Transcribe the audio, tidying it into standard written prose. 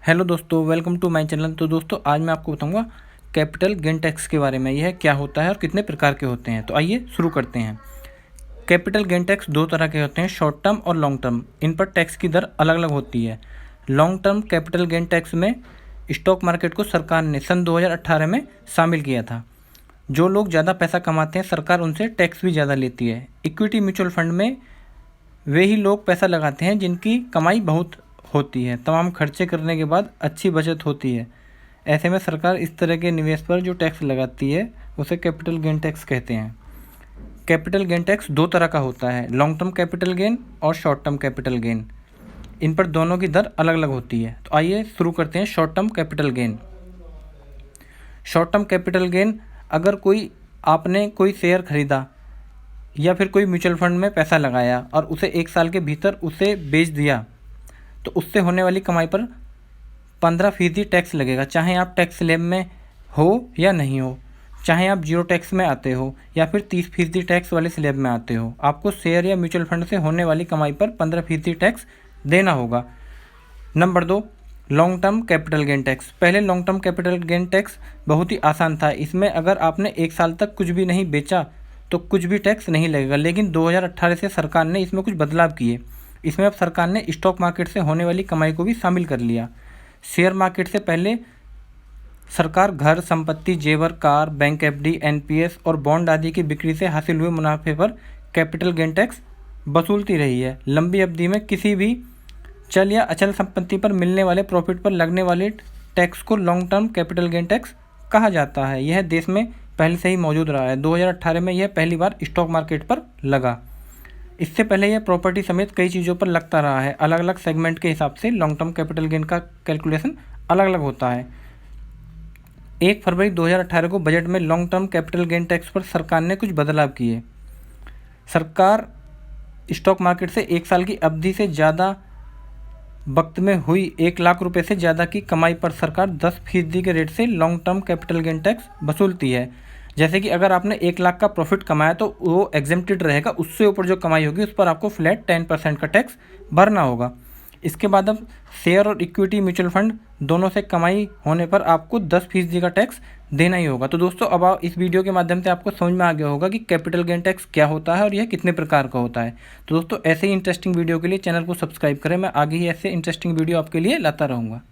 Hello दोस्तों, welcome to my channel. तो दोस्तों आज मैं आपको बताऊंगा कैपिटल गेन टैक्स के बारे में। यह क्या होता है और कितने प्रकार के होते हैं। तो आइए शुरू करते हैं। कैपिटल गेन टैक्स दो तरह के होते हैं, शॉर्ट टर्म और लॉन्ग टर्म। इन पर टैक्स की दर अलग अलग होती है। Long term capital gain tax में स्टॉक मार्केट को सरकार ने सन 2018 में शामिल किया था। जो लोग ज़्यादा पैसा कमाते हैं सरकार उनसे टैक्स भी ज़्यादा लेती है। इक्विटी म्यूचुअल फंड में वे ही लोग पैसा लगाते हैं जिनकी कमाई बहुत होती है, तमाम खर्चे करने के बाद अच्छी बचत होती है। ऐसे में सरकार इस तरह के निवेश पर जो टैक्स लगाती है उसे कैपिटल गेन टैक्स कहते हैं। कैपिटल गेन टैक्स दो तरह का होता है, लॉन्ग टर्म कैपिटल गेन और शॉर्ट टर्म कैपिटल गेन। इन पर दोनों की दर अलग अलग होती है। तो आइए शुरू करते हैं short term capital gain. Short term capital gain, अगर आपने कोई शेयर खरीदा या फिर कोई म्यूचुअल फंड में पैसा लगाया और उसे एक साल के भीतर उसे बेच दिया तो उससे होने वाली कमाई पर 15% टैक्स लगेगा, चाहे आप टैक्स स्लैब में हो या नहीं हो, चाहे आप जीरो टैक्स में आते हो या फिर 30% टैक्स वाले स्लैब में आते हो। आपको शेयर या म्यूचुअल फंड से होने वाली कमाई पर 15% टैक्स देना होगा। Number 2, long term capital gain tax. पहले long term capital gain tax बहुत ही आसान था। इसमें अगर आपने एक साल तक कुछ भी नहीं बेचा तो कुछ भी टैक्स नहीं लगेगा। लेकिन 2018 से सरकार ने इसमें कुछ बदलाव किए। इसमें अब सरकार ने स्टॉक मार्केट से होने वाली कमाई को भी शामिल कर लिया। शेयर मार्केट से पहले सरकार घर, संपत्ति, जेवर, कार, बैंक एफडी, एनपीएस और बॉन्ड आदि की बिक्री से हासिल हुए मुनाफे पर कैपिटल गेन टैक्स वसूलती रही है। लंबी अवधि में किसी भी चल या अचल संपत्ति पर मिलने वाले प्रॉफिट पर लगने वाले टैक्स को long term capital gain tax कहा जाता है। यह देश में पहले से ही मौजूद रहा है। 2018 में यह पहली बार स्टॉक मार्केट पर लगा। इससे पहले यह प्रॉपर्टी समेत कई चीज़ों पर लगता रहा है। अलग अलग सेगमेंट के हिसाब से लॉन्ग टर्म कैपिटल गेन का कैलकुलेशन अलग अलग होता है। 1 फरवरी 2018 को बजट में long term capital gain tax पर सरकार ने कुछ बदलाव किए। सरकार स्टॉक मार्केट से एक साल की अवधि से ज़्यादा वक्त में हुई 1 लाख रुपए से ज़्यादा की कमाई पर सरकार 10% के रेट से long term capital gain tax वसूलती है। जैसे कि अगर आपने 1 लाख का प्रॉफिट कमाया तो वो एग्जेम्प्टेड रहेगा। उससे ऊपर जो कमाई होगी उस पर आपको फ्लैट 10% का टैक्स भरना होगा। इसके बाद अब शेयर और इक्विटी म्यूचुअल फंड दोनों से कमाई होने पर आपको 10% का टैक्स देना ही होगा। तो दोस्तों अब इस वीडियो के माध्यम से आपको समझ में आ गया होगा कि कैपिटल गेन टैक्स क्या होता है और यह कितने प्रकार का होता है। तो दोस्तों ऐसे ही इंटरेस्टिंग वीडियो के लिए चैनल को सब्सक्राइब करें। मैं आगे ही ऐसे इंटरेस्टिंग वीडियो आपके लिए लाता रहूँगा।